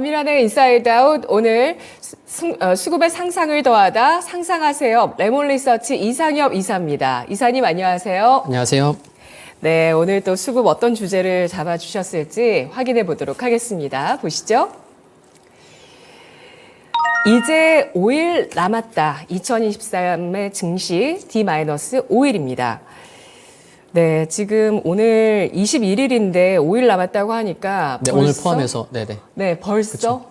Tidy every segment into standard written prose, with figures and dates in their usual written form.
권민환의 인사이드 아웃 오늘 수급의 상상을 더하다 상상하세요. 레몬리서치 이상엽 이사입니다. 이사님 안녕하세요. 안녕하세요. 네, 오늘 또 수급 어떤 주제를 잡아주셨을지 확인해 보도록 하겠습니다. 보시죠. 이제 5일 남았다. 2023의 증시 D-5일입니다. 네, 지금 오늘 21일인데 5일 남았다고 하니까 네, 벌써, 오늘 포함해서 네네. 네, 벌써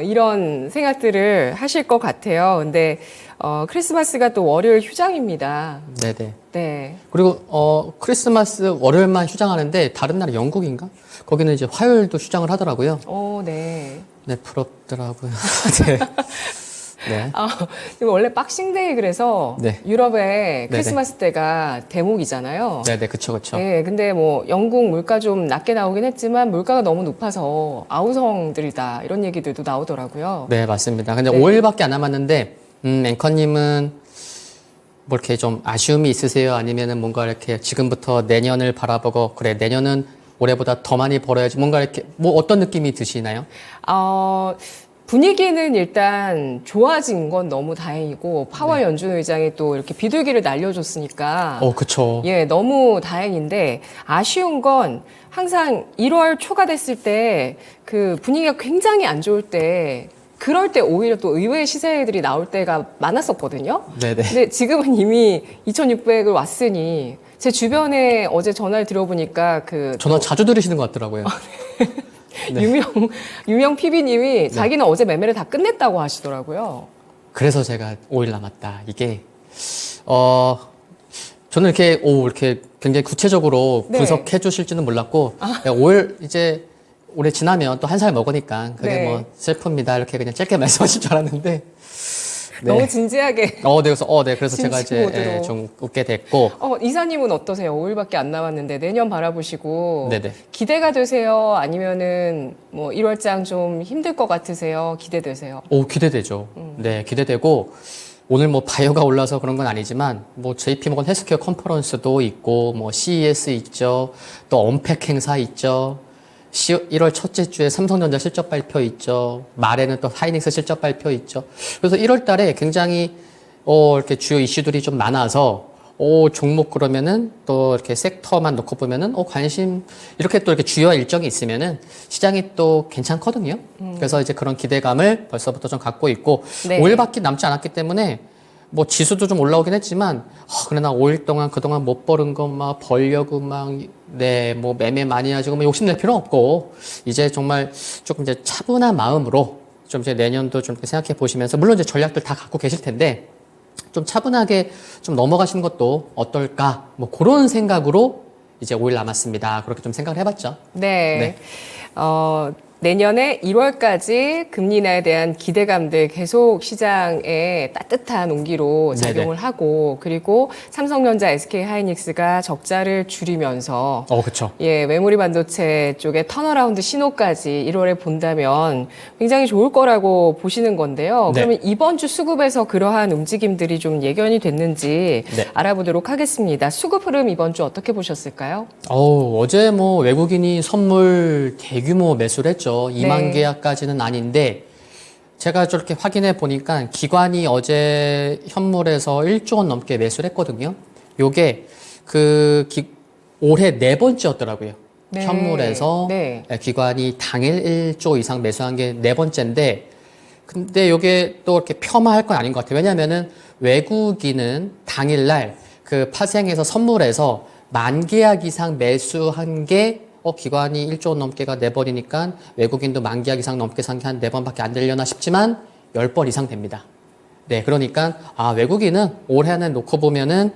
이런 생각들을 하실 것 같아요. 근데 크리스마스가 또 월요일 휴장입니다. 네네. 네. 그리고 크리스마스 월요일만 휴장하는데 다른 나라 영국인가? 거기는 이제 화요일도 휴장을 하더라고요. 오, 네. 네, 부럽더라고요. 네. 네. 원래 박싱데이 그래서 네. 유럽의 크리스마스 때가 대목이잖아요. 네네, 그쵸. 네, 근데 뭐 영국 물가 좀 낮게 나오긴 했지만 물가가 너무 높아서 아우성들이다 이런 얘기들도 나오더라고요. 네, 맞습니다. 근데 네. 5일밖에 안 남았는데, 앵커님은 뭐 이렇게 좀 아쉬움이 있으세요? 아니면은 뭔가 이렇게 지금부터 내년을 바라보고, 그래, 내년은 올해보다 더 많이 벌어야지. 뭔가 이렇게, 뭐 어떤 느낌이 드시나요? 분위기는 일단 좋아진 건 너무 다행이고 파월 연준 의장이 또 이렇게 비둘기를 날려줬으니까 그쵸. 예, 너무 다행인데 아쉬운 건 항상 1월 초가 됐을 때 그 분위기가 굉장히 안 좋을 때 그럴 때 오히려 또 의외의 시세들이 나올 때가 많았었거든요. 네네. 근데 지금은 이미 2,600을 왔으니 제 주변에 어제 전화를 들어보니까 전화 자주 들으시는 것 같더라고요. 네. 유명 PB님이 자기는 어제 매매를 다 끝냈다고 하시더라고요. 그래서 제가 5일 남았다. 이게, 저는 이렇게 굉장히 구체적으로 네. 분석해 주실지는 몰랐고, 5일 이제 올해 지나면 또 한 살 먹으니까 그게 네. 뭐 슬픕니다. 이렇게 그냥 짧게 말씀하실 줄 알았는데. 네. 너무 진지하게. 그래서 제가 진지 이제 모드로. 좀 웃게 됐고. 이사님은 어떠세요? 5일밖에 안 남았는데 내년 바라보시고 네네. 기대가 되세요? 아니면은 뭐 1월장 좀 힘들 것 같으세요? 기대되세요? 기대되죠. 네, 기대되고. 오늘 뭐 바이오가 올라서 그런 건 아니지만 뭐 JP모건 헬스케어 컨퍼런스도 있고 뭐 CES 있죠. 또 언팩 행사 있죠. 1월 첫째 주에 삼성전자 실적 발표 있죠. 말에는 또 하이닉스 실적 발표 있죠. 그래서 1월 달에 굉장히 이렇게 주요 이슈들이 좀 많아서 종목 그러면은 또 이렇게 섹터만 놓고 보면은 관심 이렇게 또 이렇게 주요 일정이 있으면은 시장이 또 괜찮거든요. 그래서 이제 그런 기대감을 벌써부터 좀 갖고 있고 네. 5일밖에 남지 않았기 때문에 뭐 지수도 좀 올라오긴 했지만 그러나 5일 동안 그동안 못 벌은 거 막 벌려고 뭐 매매 많이 하시고 뭐 욕심낼 필요 없고 이제 정말 조금 이제 차분한 마음으로 좀 이제 내년도 좀 이렇게 생각해 보시면서 물론 이제 전략들 다 갖고 계실 텐데 좀 차분하게 좀 넘어가시는 것도 어떨까 뭐 그런 생각으로 이제 5일 남았습니다. 그렇게 좀 생각을 해봤죠. 네. 내년에 1월까지 금리 인하에 대한 기대감들 계속 시장에 따뜻한 온기로 작용을 하고 그리고 삼성전자, SK하이닉스가 적자를 줄이면서 그렇죠. 예, 메모리 반도체 쪽에 턴어라운드 신호까지 1월에 본다면 굉장히 좋을 거라고 보시는 건데요. 네. 그러면 이번 주 수급에서 그러한 움직임들이 좀 예견이 됐는지 네. 알아보도록 하겠습니다. 수급 흐름 이번 주 어떻게 보셨을까요? 어제 뭐 외국인이 선물 대규모 매수를 했죠. 2만 계약까지는 아닌데 제가 저렇게 확인해 보니까 기관이 어제 현물에서 1조 원 넘게 매수를 했거든요. 요게 올해 네 번째였더라고요. 네. 현물에서 네. 기관이 당일 1조 이상 매수한 게 네 번째인데 근데 요게 또 이렇게 폄하할 건 아닌 것 같아요. 왜냐면은 외국인은 당일날 파생해서 선물에서 만 계약 이상 매수한 게 기관이 1조 원 넘게가 4번이니까 외국인도 만 계약 이상 넘게 산 게 한 4번밖에 안 되려나 싶지만 10번 이상 됩니다. 네, 그러니까 외국인은 올해 안에 놓고 보면은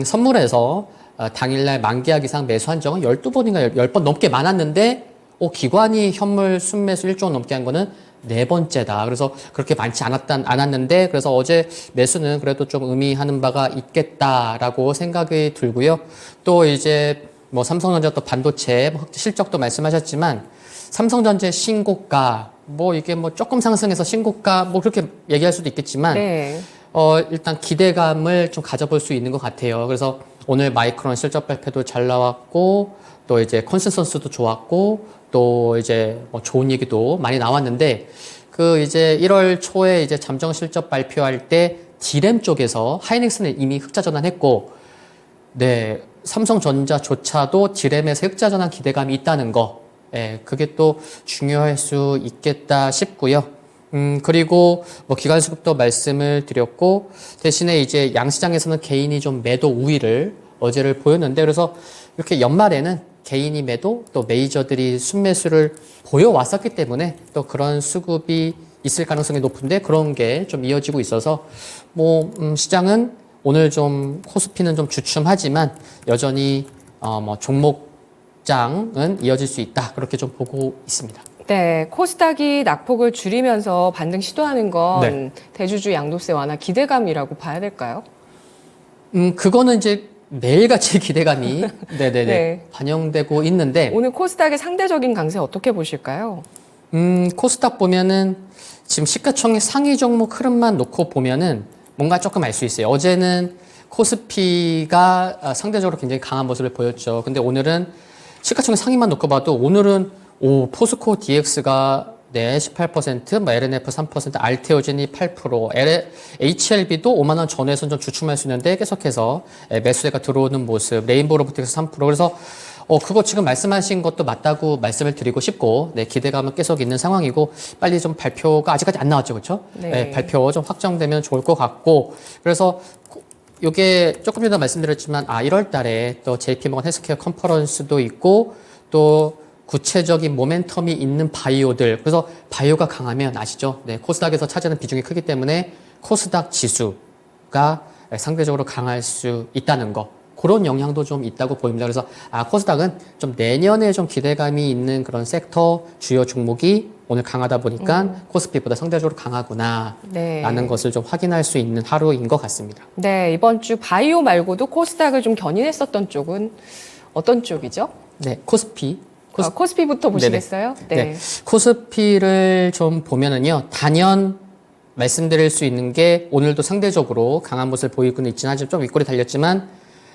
선물에서 당일날 만 계약 이상 매수한 적은 12번인가 10번 넘게 많았는데 기관이 현물 순매수 1조 원 넘게 한 거는 네 번째다. 그래서 그렇게 많지 않았는데 그래서 어제 매수는 그래도 좀 의미하는 바가 있겠다라고 생각이 들고요. 또 이제 뭐 삼성전자 또 반도체 실적도 말씀하셨지만 삼성전자 신고가 뭐 이게 뭐 조금 상승해서 신고가 뭐 그렇게 얘기할 수도 있겠지만 네. 일단 기대감을 좀 가져볼 수 있는 것 같아요. 그래서 오늘 마이크론 실적 발표도 잘 나왔고 또 이제 컨센서스도 좋았고 또 이제 뭐 좋은 얘기도 많이 나왔는데 그 이제 1월 초에 이제 잠정 실적 발표할 때 D램 쪽에서 하이닉스는 이미 흑자 전환했고 네, 삼성전자조차도 D램에서 흑자 전환 기대감이 있다는 거. 예, 그게 또 중요할 수 있겠다 싶고요. 그리고 뭐 기관수급도 말씀을 드렸고 대신에 이제 양시장에서는 개인이 좀 매도 우위를 어제를 보였는데 그래서 이렇게 연말에는 개인이 매도 또 메이저들이 순매수를 보여왔었기 때문에 또 그런 수급이 있을 가능성이 높은데 그런 게 좀 이어지고 있어서 뭐 시장은 오늘 좀 코스피는 좀 주춤하지만 여전히 뭐 종목장은 이어질 수 있다 그렇게 좀 보고 있습니다. 네, 코스닥이 낙폭을 줄이면서 반등 시도하는 건 네. 대주주 양도세 완화 기대감이라고 봐야 될까요? 그거는 이제 매일같이 기대감이 네네네 네. 반영되고 있는데 오늘 코스닥의 상대적인 강세 어떻게 보실까요? 코스닥 보면은 지금 시가총액 상위 종목 흐름만 놓고 보면은 뭔가 조금 알 수 있어요. 어제는 코스피가 상대적으로 굉장히 강한 모습을 보였죠. 근데 오늘은 시가총액 상위만 놓고 봐도 오늘은 포스코 DX가 네, 18%, 뭐 LNF 3%, 알테오젠이 8%, HLB도 5만 원 전후에서는 좀 주춤할 수 있는데 계속해서 매수세가 들어오는 모습, 레인보우 로보틱스 3%. 그래서 그거 지금 말씀하신 것도 맞다고 말씀을 드리고 싶고, 네, 기대감은 계속 있는 상황이고, 빨리 좀 발표가 아직까지 안 나왔죠, 그렇죠? 네. 발표 좀 확정되면 좋을 것 같고, 그래서 요게 조금 전에 말씀드렸지만, 1월 달에 또 JP모건 헬스케어 컨퍼런스도 있고, 또 구체적인 모멘텀이 있는 바이오들. 그래서 바이오가 강하면 아시죠? 네, 코스닥에서 차지하는 비중이 크기 때문에 코스닥 지수가 상대적으로 강할 수 있다는 거. 그런 영향도 좀 있다고 보입니다. 그래서 코스닥은 좀 내년에 좀 기대감이 있는 그런 섹터 주요 종목이 오늘 강하다 보니까 코스피보다 상대적으로 강하구나 네. 라는 것을 좀 확인할 수 있는 하루인 것 같습니다. 네, 이번 주 바이오 말고도 코스닥을 좀 견인했었던 쪽은 어떤 쪽이죠? 네, 코스피. 코스피부터 보시겠어요? 네. 코스피를 좀 보면은요, 단연 말씀드릴 수 있는 게 오늘도 상대적으로 강한 모습을 보이고는 있지는 하지만 좀 윗골이 달렸지만,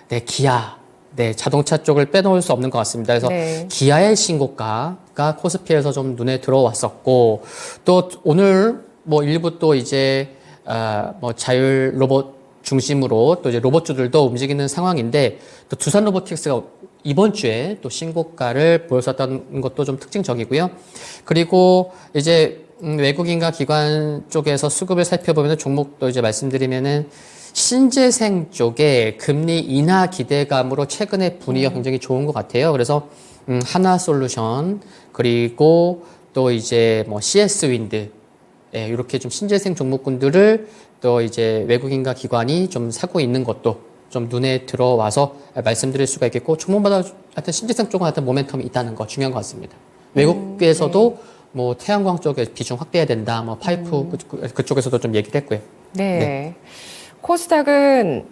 네, 기아. 네, 자동차 쪽을 빼놓을 수 없는 것 같습니다. 그래서 네. 기아의 신고가가 코스피에서 좀 눈에 들어왔었고, 또 오늘 뭐 일부 또 이제, 뭐 자율 로봇 중심으로 또 이제 로봇주들도 움직이는 상황인데, 또 두산 로보틱스가 이번 주에 또 신고가를 보였었다는 것도 좀 특징적이고요. 그리고 이제 외국인과 기관 쪽에서 수급을 살펴보면 종목도 이제 말씀드리면은 신재생 쪽에 금리 인하 기대감으로 최근에 분위기가 굉장히 좋은 것 같아요. 그래서 하나솔루션 그리고 또 이제 뭐 CS 윈드 이렇게 좀 신재생 종목군들을 또 이제 외국인과 기관이 좀 사고 있는 것도 좀 눈에 들어와서 말씀드릴 수가 있겠고 종목마다 하여튼 신재생 쪽은 하여튼 모멘텀이 있다는 거 중요한 것 같습니다. 외국에서도 뭐 태양광 쪽에 비중 확대해야 된다. 뭐 파이프 그쪽에서도 좀 얘기를 했고요. 네. 네. 코스닥은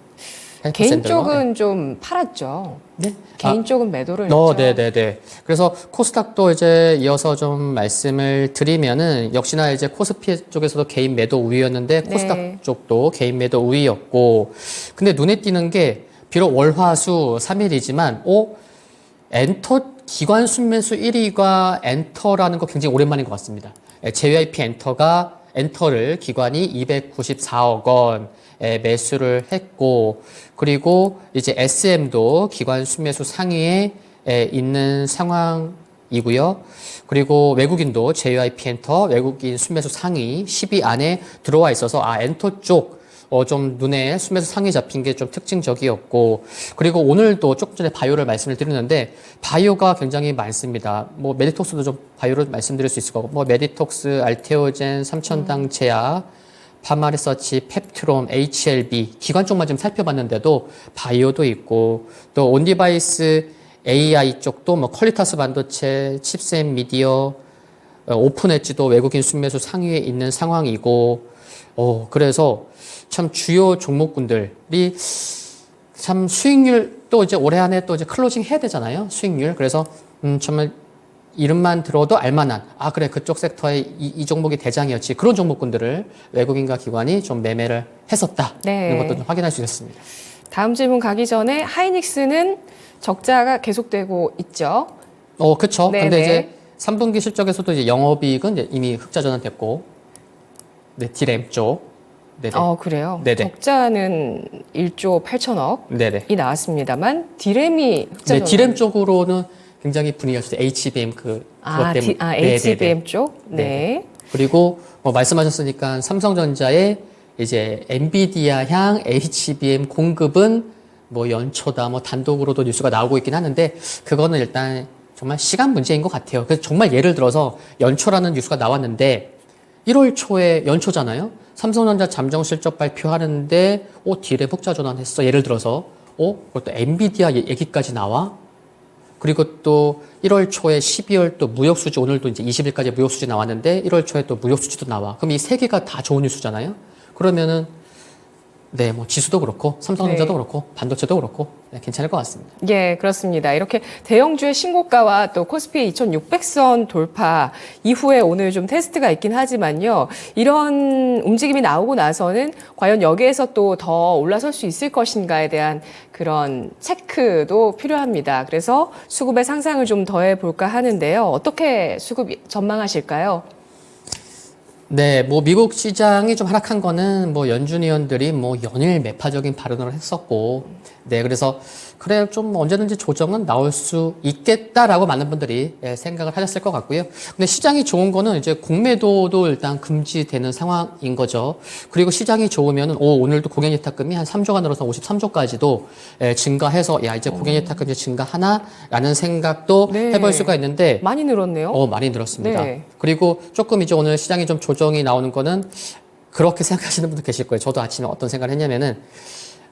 개인 샌들러? 쪽은 좀 팔았죠. 네. 개인 쪽은 매도를 했죠. 네네네. 그래서 코스닥도 이제 이어서 좀 말씀을 드리면은 역시나 이제 코스피 쪽에서도 개인 매도 우위였는데 코스닥 네. 쪽도 개인 매도 우위였고 근데 눈에 띄는 게 비록 월화수 3일이지만 엔터 기관 순매수 1위가 엔터라는 거 굉장히 오랜만인 것 같습니다. JYP 엔터를 기관이 294억 원에 매수를 했고 그리고 이제 SM도 기관 순매수 상위에 있는 상황이고요. 그리고 외국인도 JYP 엔터 외국인 순매수 상위 10위 안에 들어와 있어서 엔터 쪽 좀 눈에 순매수 상위 잡힌 게 좀 특징적이었고 그리고 오늘도 조금 전에 바이오를 말씀을 드렸는데 바이오가 굉장히 많습니다. 뭐 메디톡스도 좀 바이오를 말씀드릴 수 있을 거고 뭐 메디톡스, 알테오젠, 삼천당 제약, 파마리서치, 펩트롬, HLB 기관 쪽만 좀 살펴봤는데도 바이오도 있고 또 온디바이스 AI 쪽도 뭐 퀄리타스 반도체, 칩셋 미디어, 오픈엣지도 외국인 순매수 상위에 있는 상황이고 그래서 참 주요 종목군들이 참 수익률 또 이제 올해 안에 또 이제 클로징 해야 되잖아요. 수익률. 그래서 정말 이름만 들어도 알만한 그래 그쪽 섹터의 이 종목이 대장이었지 그런 종목군들을 외국인과 기관이 좀 매매를 했었다. 네. 이런 것도 좀 확인할 수 있었습니다. 다음 질문 가기 전에 하이닉스는 적자가 계속되고 있죠. 그쵸. 네네. 근데 이제 3분기 실적에서도 이제 영업이익은 이제 이미 흑자 전환됐고, 네, 디램 쪽. 네네. 그래요. 네네. 적자는 1조 8천억이 네네. 나왔습니다만 디램이 흑자 네, 디램 쪽으로는 굉장히 분위기가 좋죠. HBM 그것 때문에. HBM 쪽? 네. 그리고 말씀하셨으니까 삼성전자의 이제 엔비디아향 HBM 공급은 연초다 단독으로도 뉴스가 나오고 있긴 하는데 그거는 일단 정말 시간 문제인 것 같아요. 그래서 정말 예를 들어서 연초라는 뉴스가 나왔는데 1월 초에 연초잖아요. 삼성전자 잠정 실적 발표하는데 디램 흑자 전환했어. 예를 들어서 그것도 엔비디아 얘기까지 나와. 그리고 또 1월 초에 12월 또 무역 수지 오늘도 이제 20일까지 무역 수지 나왔는데 1월 초에 또 무역 수지도 나와. 그럼 이 세 개가 다 좋은 뉴스잖아요. 그러면은 네, 지수도 그렇고 삼성전자도 네. 그렇고 반도체도 그렇고 괜찮을 것 같습니다. 예, 그렇습니다. 이렇게 대형주의 신고가와 또 코스피 2600선 돌파 이후에 오늘 좀 테스트가 있긴 하지만요. 이런 움직임이 나오고 나서는 과연 여기에서 또 더 올라설 수 있을 것인가에 대한 그런 체크도 필요합니다. 그래서 수급의 상상을 좀 더해 볼까 하는데요. 어떻게 수급 전망하실까요? 네, 미국 시장이 좀 하락한 거는 연준 위원들이 연일 매파적인 발언을 했었고, 네, 그래서 그래 좀 언제든지 조정은 나올 수 있겠다라고 많은 분들이 생각을 하셨을 것 같고요. 근데 시장이 좋은 거는 이제 공매도도 일단 금지되는 상황인 거죠. 그리고 시장이 좋으면은 오늘도 고객예탁금이 한 3조가 늘어서 53조까지도 증가해서 이제 고객예탁금이 증가하나라는 생각도 네. 해볼 수가 있는데 많이 늘었네요. 많이 늘었습니다. 네. 그리고 조금 이제 오늘 시장이 좀 조정이 나오는 거는 그렇게 생각하시는 분도 계실 거예요. 저도 아침에 어떤 생각을 했냐면은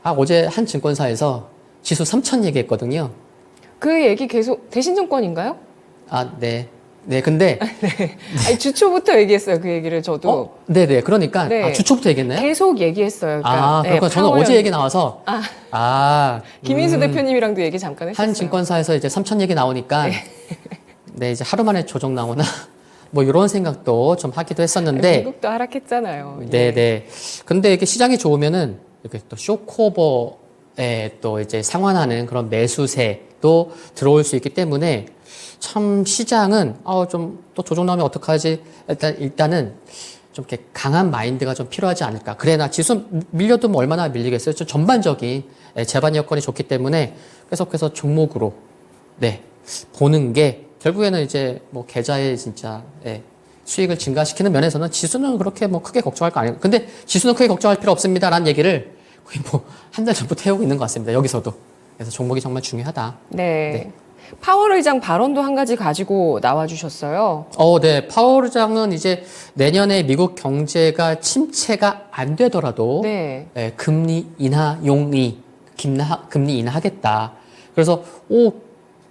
어제 한 증권사에서 지수 3,000 얘기했거든요. 그 얘기 계속 대신증권인가요? 네. 네, 근데. 네. 아니, 주초부터 얘기했어요. 그 얘기를 저도. 네네. 그러니까. 네. 주초부터 얘기했나요? 계속 얘기했어요. 그러니까, 그러니까 저는 어제 얘기 나와서. 김인수 대표님이랑도 얘기 잠깐 했었어요. 한 증권사에서 이제 3,000 얘기 나오니까. 네, 이제 하루 만에 조정 나오나. 이런 생각도 좀 하기도 했었는데. 미국도 하락했잖아요. 네네. 근데 이렇게 시장이 좋으면은 이렇게 또 쇼크오버에 또 이제 상환하는 그런 매수세도 들어올 수 있기 때문에 참 시장은 좀 또 조정 나오면 어떡하지? 일단은 좀 이렇게 강한 마인드가 좀 필요하지 않을까. 그래, 나 지수 밀려도 얼마나 밀리겠어요? 좀 전반적인 재반 여건이 좋기 때문에 계속해서 종목으로 네 보는 게 결국에는 이제 계좌에 진짜 수익을 증가시키는 면에서는 지수는 그렇게 크게 걱정할 거 아니에요. 근데 지수는 크게 걱정할 필요 없습니다라는 얘기를 거의 한 달 전부터 해오고 있는 것 같습니다. 여기서도. 그래서 종목이 정말 중요하다. 네. 파월 의장 발언도 한 가지 가지고 나와주셨어요. 네. 파월 의장은 이제 내년에 미국 경제가 침체가 안 되더라도 네. 금리 인하 용의, 금리 인하하겠다. 그래서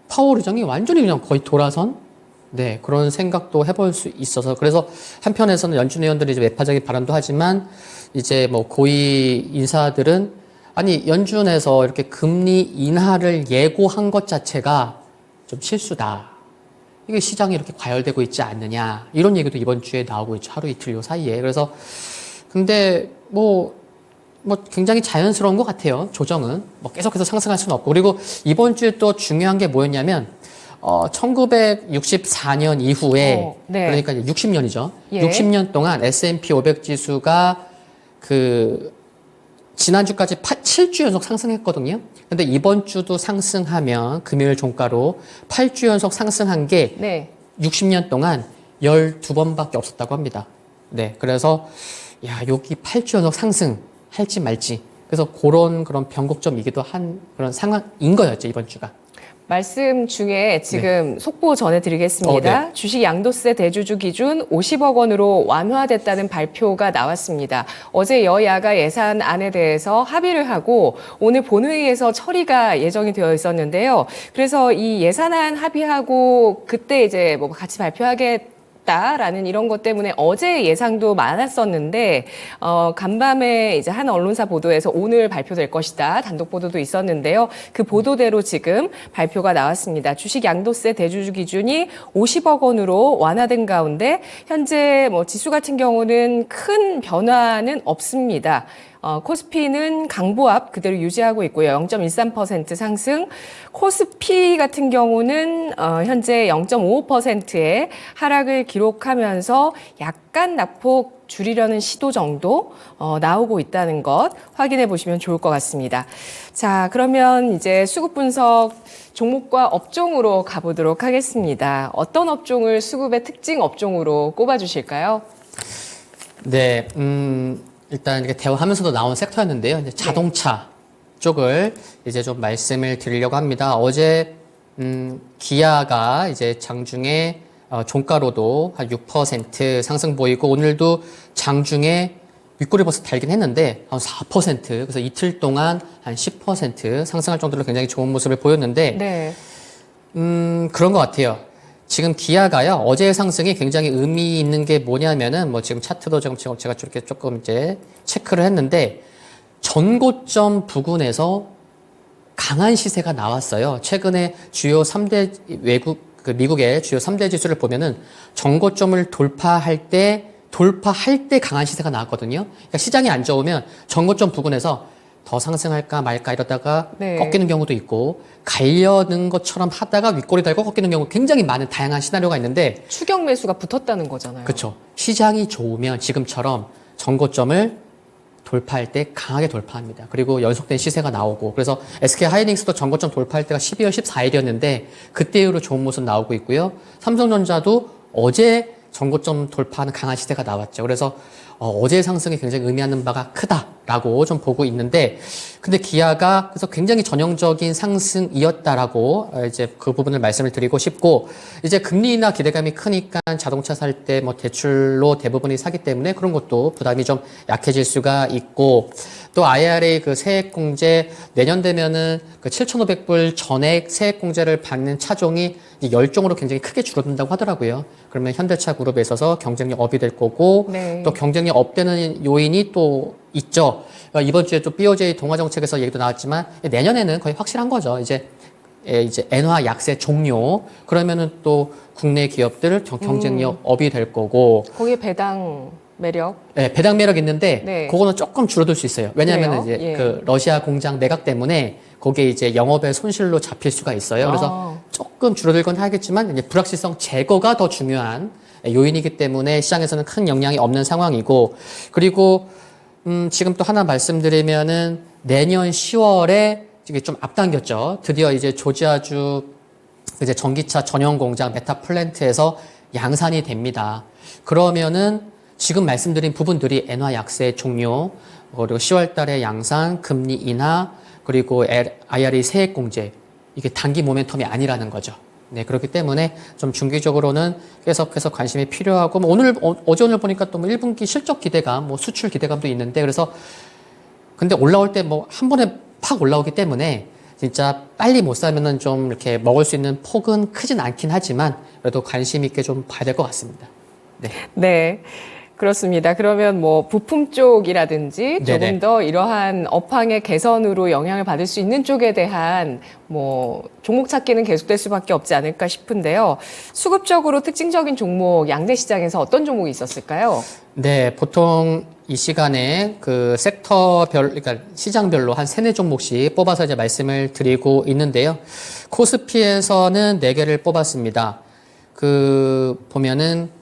파월 의장이 완전히 그냥 거의 돌아선 네, 그런 생각도 해볼 수 있어서 그래서 한편에서는 연준 의원들이 이제 매파적인 발언도 하지만 이제 고위 인사들은 아니 연준에서 이렇게 금리 인하를 예고한 것 자체가 좀 실수다. 이게 시장이 이렇게 과열되고 있지 않느냐 이런 얘기도 이번 주에 나오고 있죠. 하루 이틀 요 사이에. 그래서 근데 굉장히 자연스러운 것 같아요. 조정은 계속해서 상승할 수는 없고 그리고 이번 주에 또 중요한 게 뭐였냐면 1964년 이후에 네. 그러니까 이제 60년이죠. 예. 60년 동안 S&P 500 지수가 지난주까지 7주 연속 상승했거든요. 근데 이번 주도 상승하면 금요일 종가로 8주 연속 상승한 게 네. 60년 동안 12번밖에 없었다고 합니다. 네. 그래서 여기 8주 연속 상승 할지 말지. 그래서 그런 변곡점이기도 한 그런 상황인 거였죠, 이번 주가. 말씀 중에 지금 속보 전해드리겠습니다. 네. 주식 양도세 대주주 기준 50억 원으로 완화됐다는 발표가 나왔습니다. 어제 여야가 예산안에 대해서 합의를 하고 오늘 본회의에서 처리가 예정이 되어 있었는데요. 그래서 이 예산안 합의하고 그때 이제 같이 발표하겠다라는 이런 것 때문에 어제 예상도 많았었는데 간밤에 이제 한 언론사 보도에서 오늘 발표될 것이다 단독 보도도 있었는데요. 그 보도대로 지금 발표가 나왔습니다. 주식 양도세 대주주 기준이 50억 원으로 완화된 가운데 현재 지수 같은 경우는 큰 변화는 없습니다. 코스피는 강보합 그대로 유지하고 있고요. 0.13% 상승. 코스피 같은 경우는 현재 0.55%의 하락을 기록하면서 약간 낙폭 줄이려는 시도 정도 나오고 있다는 것 확인해 보시면 좋을 것 같습니다. 자, 그러면 이제 수급 분석 종목과 업종으로 가보도록 하겠습니다. 어떤 업종을 수급의 특징 업종으로 꼽아주실까요? 네, 일단 이렇게 대화하면서도 나온 섹터였는데요. 이제 자동차 쪽을 이제 좀 말씀을 드리려고 합니다. 어제 기아가 이제 장중에 종가로도 한 6% 상승 보이고 오늘도 장중에 윗꼬리 버스 달긴 했는데 한 4% 그래서 이틀 동안 한 10% 상승할 정도로 굉장히 좋은 모습을 보였는데 네. 그런 것 같아요. 지금 기아가요 어제의 상승이 굉장히 의미 있는 게 뭐냐면은 뭐 지금 차트도 제가 이렇게 조금 이제 체크를 했는데 전고점 부근에서 강한 시세가 나왔어요. 최근에 주요 3대 미국의 주요 3대 지수를 보면은 전고점을 돌파할 때 강한 시세가 나왔거든요. 그러니까 시장이 안 좋으면 전고점 부근에서 더 상승할까 말까 이러다가 네. 꺾이는 경우도 있고 가려는 것처럼 하다가 윗꼬리 달고 꺾이는 경우 굉장히 많은 다양한 시나리오가 있는데 추격 매수가 붙었다는 거잖아요. 그렇죠. 시장이 좋으면 지금처럼 전고점을 돌파할 때 강하게 돌파합니다. 그리고 연속된 시세가 나오고 그래서 SK 하이닉스도 전고점 돌파할 때가 12월 14일이었는데 그때 이후로 좋은 모습 나오고 있고요. 삼성전자도 어제 전고점 돌파하는 강한 시세가 나왔죠. 그래서 어제의 상승이 굉장히 의미하는 바가 크다라고 좀 보고 있는데 근데 기아가 그래서 굉장히 전형적인 상승이었다라고 이제 그 부분을 말씀을 드리고 싶고 이제 금리 인하 기대감이 크니까 자동차 살 때 뭐 대출로 대부분이 사기 때문에 그런 것도 부담이 좀 약해질 수가 있고 또 IRA 그 세액공제 내년 되면은 그 7,500불 전액 세액공제를 받는 차종이 10종으로 굉장히 크게 줄어든다고 하더라고요. 그러면 현대차 그룹에 있어서 경쟁력 업이 될 거고 네. 또 경쟁력 업되는 요인이 또 있죠. 이번 주에 또 BOJ 동화 정책에서 얘기도 나왔지만 내년에는 거의 확실한 거죠. 이제 엔화 약세 종료. 그러면은 또 국내 기업들 경쟁력 업이 될 거고. 거기에 배당 매력. 네, 배당 매력 있는데 네. 그거는 조금 줄어들 수 있어요. 왜냐하면 그래요? 이제 예. 그 러시아 공장 매각 때문에 거기에 이제 영업의 손실로 잡힐 수가 있어요. 그래서 조금 줄어들 건 하겠지만 이제 불확실성 제거가 더 중요한 요인이기 때문에 시장에서는 큰 영향이 없는 상황이고 그리고 지금 또 하나 말씀드리면은 내년 10월에 이게 좀 앞당겼죠. 드디어 이제 조지아주 이제 전기차 전용 공장 메타플랜트에서 양산이 됩니다. 그러면은 지금 말씀드린 부분들이 엔화 약세 종료, 그리고 10월 달에 양산, 금리 인하, 그리고 IRA 세액 공제 이게 단기 모멘텀이 아니라는 거죠. 네, 그렇기 때문에 좀 중기적으로는 계속해서 관심이 필요하고 뭐 어제 오늘 보니까 또 뭐 1분기 실적 기대감, 뭐 수출 기대감도 있는데 그래서 근데 올라올 때 뭐 한 번에 팍 올라오기 때문에 진짜 빨리 못 사면은 좀 이렇게 먹을 수 있는 폭은 크진 않긴 하지만 그래도 관심 있게 좀 봐야 될 것 같습니다. 네. 네. 그렇습니다. 그러면 뭐 부품 쪽이라든지 조금 네네. 더 이러한 업황의 개선으로 영향을 받을 수 있는 쪽에 대한 뭐 종목 찾기는 계속될 수밖에 없지 않을까 싶은데요. 수급적으로 특징적인 종목 양대 시장에서 어떤 종목이 있었을까요? 네, 보통 이 시간에 그 섹터별, 그러니까 시장별로 한 3, 4종목씩 뽑아서 이제 말씀을 드리고 있는데요. 코스피에서는 4개를 뽑았습니다. 보면은,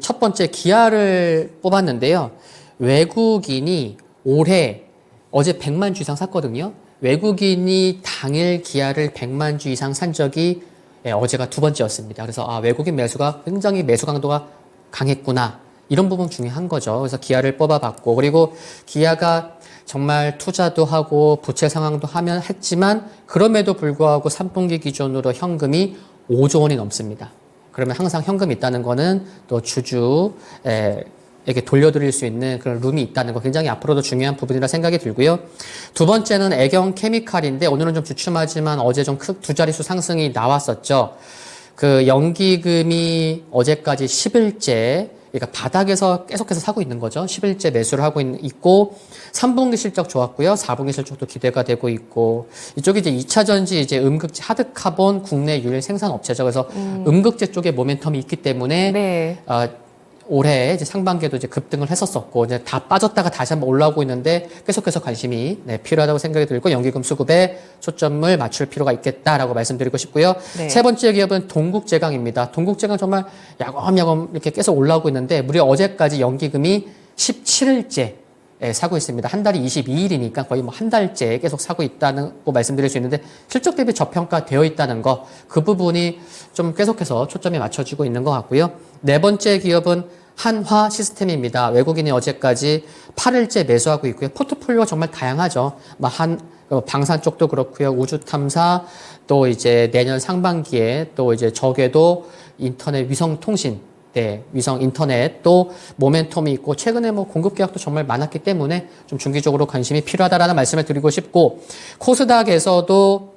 첫 번째 기아를 뽑았는데요. 외국인이 올해 어제 100만 주 이상 샀거든요. 외국인이 당일 기아를 100만 주 이상 산 적이 어제가 2번째였습니다. 그래서 외국인 매수가 굉장히 매수 강도가 강했구나. 이런 부분 중요한 거죠. 그래서 기아를 뽑아봤고 그리고 기아가 정말 투자도 하고 부채 상황도 했지만 그럼에도 불구하고 3분기 기준으로 현금이 5조 원이 넘습니다. 그러면 항상 현금이 있다는 거는 또 주주에게 돌려드릴 수 있는 그런 룸이 있다는 거 굉장히 앞으로도 중요한 부분이라 생각이 들고요. 두 번째는 애경 케미칼인데 오늘은 좀 주춤하지만 어제 좀 두 자릿수 상승이 나왔었죠. 그 연기금이 어제까지 10일째 그러니까 바닥에서 계속해서 사고 있는 거죠. 10일째 매수를 하고 있고 3분기 실적 좋았고요. 4분기 실적도 기대가 되고 있고 이쪽이 이제 2차 전지 이제 음극재 하드카본 국내 유일 생산 업체죠. 그래서 음극재 쪽에 모멘텀이 있기 때문에 네. 올해 이제 상반기에도 이제 급등을 했었었고 이제 다 빠졌다가 다시 한번 올라오고 있는데 계속해서 관심이 필요하다고 생각이 들고 연기금 수급에 초점을 맞출 필요가 있겠다라고 말씀드리고 싶고요. 네. 세 번째 기업은 동국제강입니다. 동국제강 정말 야금야금 이렇게 계속 올라오고 있는데 무려 어제까지 연기금이 17일째 사고 있습니다. 한 달이 22일이니까 거의 뭐 한 달째 계속 사고 있다는 거 말씀드릴 수 있는데 실적 대비 저평가되어 있다는 거 그 부분이 좀 계속해서 초점이 맞춰지고 있는 것 같고요. 네 번째 기업은 한화 시스템입니다. 외국인이 어제까지 8일째 매수하고 있고요. 포트폴리오가 정말 다양하죠. 방산 쪽도 그렇고요. 우주 탐사 또 이제 내년 상반기에 또 이제 적에도 인터넷 위성 통신 위성 인터넷 또 모멘텀이 있고 최근에 뭐 공급 계약도 정말 많았기 때문에 좀 중기적으로 관심이 필요하다라는 말씀을 드리고 싶고 코스닥에서도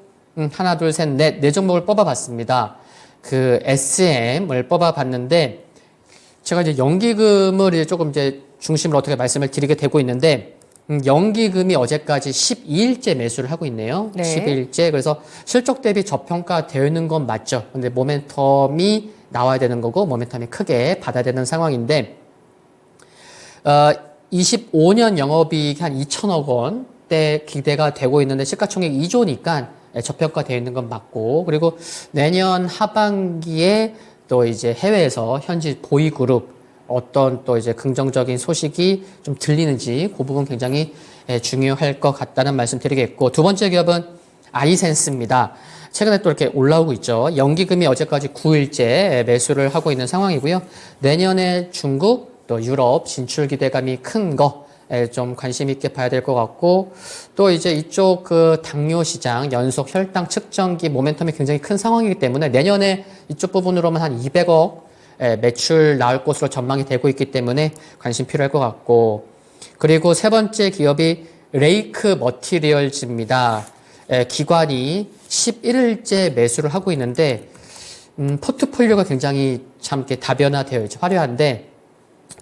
하나, 둘, 셋, 네 종목을 뽑아봤습니다. 그 SM을 뽑아봤는데 제가 이제 연기금을 이제 조금 이제 중심으로 어떻게 말씀을 드리게 되고 있는데 연기금이 어제까지 12일째 매수를 하고 있네요. 네. 12일째. 그래서 실적 대비 저평가되어 있는 건 맞죠. 근데 모멘텀이 나와야 되는 거고 모멘텀이 크게 받아야 되는 상황인데 25년 영업이익이 한 2천억 원대 기대가 되고 있는데 시가총액 2조니까 저평가되어 있는 건 맞고 그리고 내년 하반기에 또 이제 해외에서 현지 보이그룹 어떤 또 이제 긍정적인 소식이 좀 들리는지 그 부분 굉장히 중요할 것 같다는 말씀 드리겠고 두 번째 기업은 아이센스입니다. 최근에 또 이렇게 올라오고 있죠. 연기금이 어제까지 9일째 매수를 하고 있는 상황이고요. 내년에 중국 또 유럽 진출 기대감이 큰 거 좀 관심 있게 봐야 될 것 같고 또 이제 이쪽 그 당뇨 시장 연속 혈당 측정기 모멘텀이 굉장히 큰 상황이기 때문에 내년에 이쪽 부분으로만 한 200억 매출 나올 것으로 전망이 되고 있기 때문에 관심 필요할 것 같고 그리고 세 번째 기업이 레이크 머티리얼즈입니다. 기관이 11일째 매수를 하고 있는데 포트폴리오가 굉장히 참 이렇게 다변화되어 있죠. 화려한데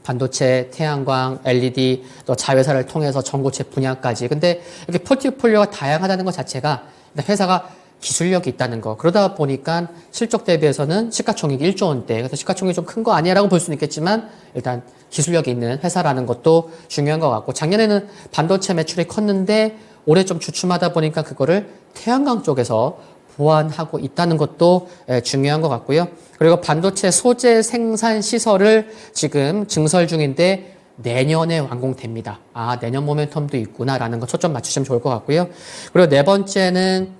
반도체, 태양광, LED, 또 자회사를 통해서 전고체 분야까지. 근데 이렇게 포트폴리오가 다양하다는 것 자체가 회사가 기술력이 있다는 거. 그러다 보니까 실적 대비해서는 시가총액 1조 원대. 그래서 시가총액이 좀 큰 거 아니야라고 볼 수는 있겠지만 일단 기술력이 있는 회사라는 것도 중요한 것 같고 작년에는 반도체 매출이 컸는데 올해 좀 주춤하다 보니까 그거를 태양광 쪽에서 보완하고 있다는 것도 중요한 것 같고요. 그리고 반도체 소재 생산 시설을 지금 증설 중인데 내년에 완공됩니다. 아, 내년 모멘텀도 있구나라는 거 초점 맞추시면 좋을 것 같고요. 그리고 네 번째는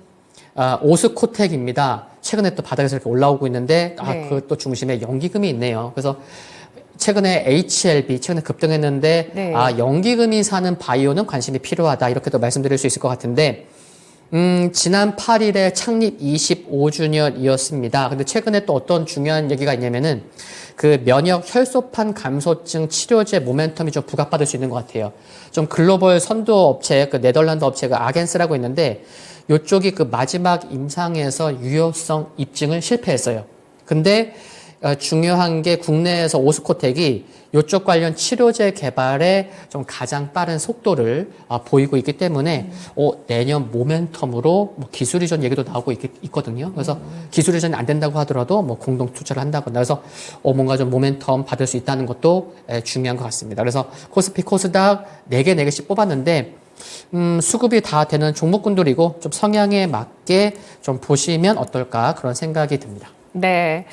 오스코텍입니다. 최근에 또 바닥에서 이렇게 올라오고 있는데 네. 그 또 중심에 연기금이 있네요. 그래서 최근에 HLB 최근에 급등했는데 네. 연기금이 사는 바이오는 관심이 필요하다 이렇게도 말씀드릴 수 있을 것 같은데 지난 8일에 창립 25주년이었습니다. 근데 최근에 또 어떤 중요한 얘기가 있냐면은 그 면역 혈소판 감소증 치료제 모멘텀이 좀 부각받을 수 있는 것 같아요. 좀 글로벌 선도 업체, 그 네덜란드 업체가 아겐스라고 있는데 요쪽이 그 마지막 임상에서 유효성 입증을 실패했어요. 근데 중요한 게 국내에서 오스코텍이 이쪽 관련 치료제 개발에 좀 가장 빠른 속도를 보이고 있기 때문에 내년 모멘텀으로 뭐 기술 이전 얘기도 나오고 있거든요. 그래서 기술 이전이 안 된다고 하더라도 뭐 공동 투자를 한다거나 그래서 뭔가 좀 모멘텀 받을 수 있다는 것도 중요한 것 같습니다. 그래서 코스피, 코스닥 4개씩 뽑았는데 수급이 다 되는 종목군들이고 좀 성향에 맞게 좀 보시면 어떨까 그런 생각이 듭니다. 네,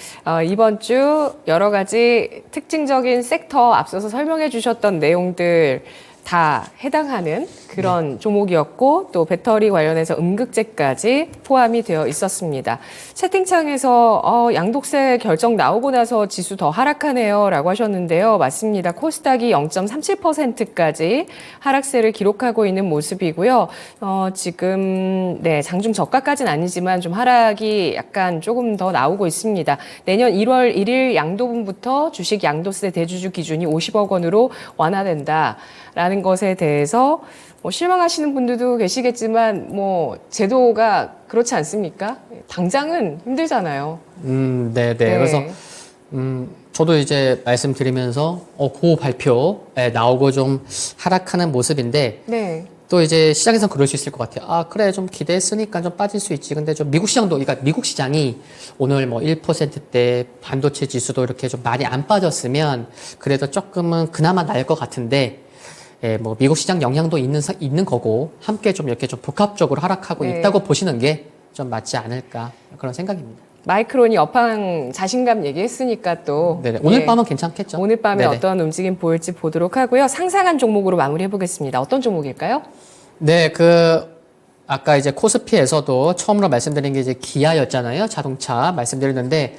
이번 주 여러 가지 특징적인 섹터 앞서서 설명해 주셨던 내용들 다 해당하는 그런 종목이었고 또 배터리 관련해서 음극재까지 포함이 되어 있었습니다. 채팅창에서 양독세 결정 나오고 나서 지수 더 하락하네요 라고 하셨는데요. 맞습니다. 코스닥이 0.37%까지 하락세를 기록하고 있는 모습이고요. 지금 장중 저가까지는 아니지만 좀 하락이 약간 조금 더 나오고 있습니다. 내년 1월 1일 양도분부터 주식 양도세 대주주 기준이 50억 원으로 완화된다라는 것에 대해서 뭐 실망하시는 분들도 계시겠지만 뭐 제도가 그렇지 않습니까? 당장은 힘들잖아요. 네. 그래서 저도 이제 말씀드리면서 그 발표에 나오고 좀 하락하는 모습인데 네. 또 이제 시장에서는 그럴 수 있을 것 같아요. 아, 그래, 좀 기대했으니까 좀 빠질 수 있지. 근데 좀 미국 시장도, 그러니까 미국 시장이 오늘 뭐 1%대 반도체 지수도 이렇게 좀 많이 안 빠졌으면 그래도 조금은 그나마 나을 것 같은데, 예, 뭐 미국 시장 영향도 있는 거고, 함께 좀 이렇게 좀 복합적으로 하락하고 네. 있다고 보시는 게 좀 맞지 않을까. 그런 생각입니다. 마이크론이 업황 자신감 얘기했으니까 또 네네. 오늘 예, 밤은 괜찮겠죠? 오늘 밤에 네네. 어떤 움직임 보일지 보도록 하고요. 상상한 종목으로 마무리해 보겠습니다. 어떤 종목일까요? 네, 아까 이제 코스피에서도 처음으로 말씀드린 게 이제 기아였잖아요. 자동차 말씀드렸는데,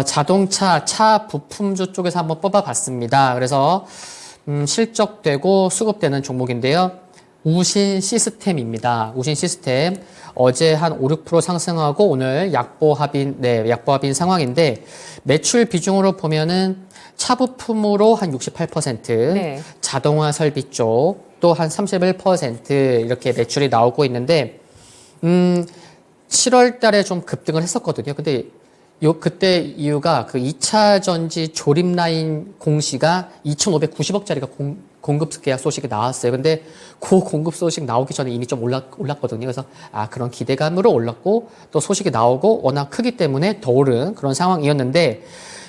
자동차, 차 부품주 쪽에서 한번 뽑아봤습니다. 그래서, 실적되고 수급되는 종목인데요. 우신 시스템입니다. 우신 시스템. 어제 한 5, 6% 상승하고 오늘 약보합인 상황인데, 매출 비중으로 보면은 차 부품으로 한 68%, 네. 자동화 설비 쪽 또 한 31% 이렇게 매출이 나오고 있는데 7월 달에 좀 급등을 했었거든요. 근데 그때 이유가 그 2차 전지 조립 라인 공시가 2,590억짜리가 공급 계약 소식이 나왔어요. 근데 그 공급 소식 나오기 전에 이미 좀 올랐거든요. 그래서 그런 기대감으로 올랐고 또 소식이 나오고 워낙 크기 때문에 더 오른 그런 상황이었는데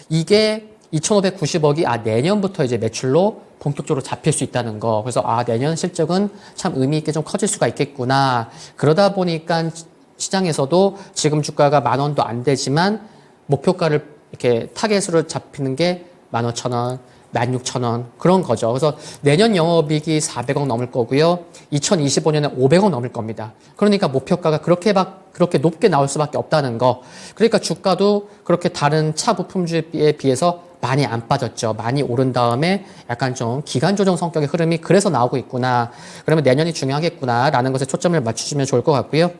이게 2,590억이 내년부터 이제 매출로 본격적으로 잡힐 수 있다는 거. 그래서 내년 실적은 참 의미 있게 좀 커질 수가 있겠구나. 그러다 보니까 시장에서도 지금 주가가 10,000원도 안 되지만 목표가를 이렇게 타겟으로 잡히는 게 15,000원, 16,000원 그런 거죠. 그래서 내년 영업이익이 400억 넘을 거고요. 2025년에 500억 넘을 겁니다. 그러니까 목표가가 그렇게 높게 나올 수밖에 없다는 거. 그러니까 주가도 그렇게 다른 차 부품주에 비해서 많이 안 빠졌죠. 많이 오른 다음에 약간 좀 기간 조정 성격의 흐름이 그래서 나오고 있구나. 그러면 내년이 중요하겠구나라는 것에 초점을 맞추시면 좋을 것 같고요.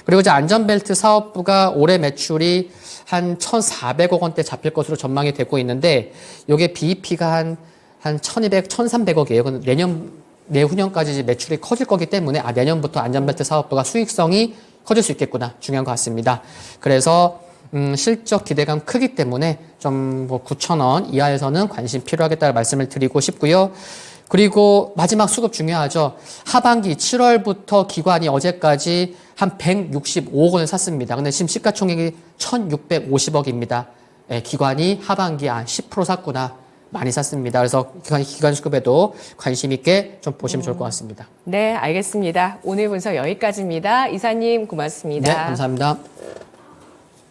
그리고 이제 안전벨트 사업부가 올해 매출이 한 1,400억 원대 잡힐 것으로 전망이 되고 있는데 이게 BEP가 한 1,200, 1,300억이에요. 내후년까지 이제 매출이 커질 거기 때문에 내년부터 안전벨트 사업부가 수익성이 커질 수 있겠구나. 중요한 것 같습니다. 그래서 실적 기대감 크기 때문에 좀 뭐 9,000원 이하에서는 관심 필요하겠다는 말씀을 드리고 싶고요. 그리고 마지막 수급 중요하죠. 하반기 7월부터 기관이 어제까지 한 165억 원을 샀습니다. 근데 지금 시가총액이 1,650억입니다. 예, 기관이 하반기 한 10% 샀구나. 많이 샀습니다. 그래서 기관 수급에도 관심 있게 좀 보시면 좋을 것 같습니다. 네, 알겠습니다. 오늘 분석 여기까지입니다. 이사님 고맙습니다. 네, 감사합니다.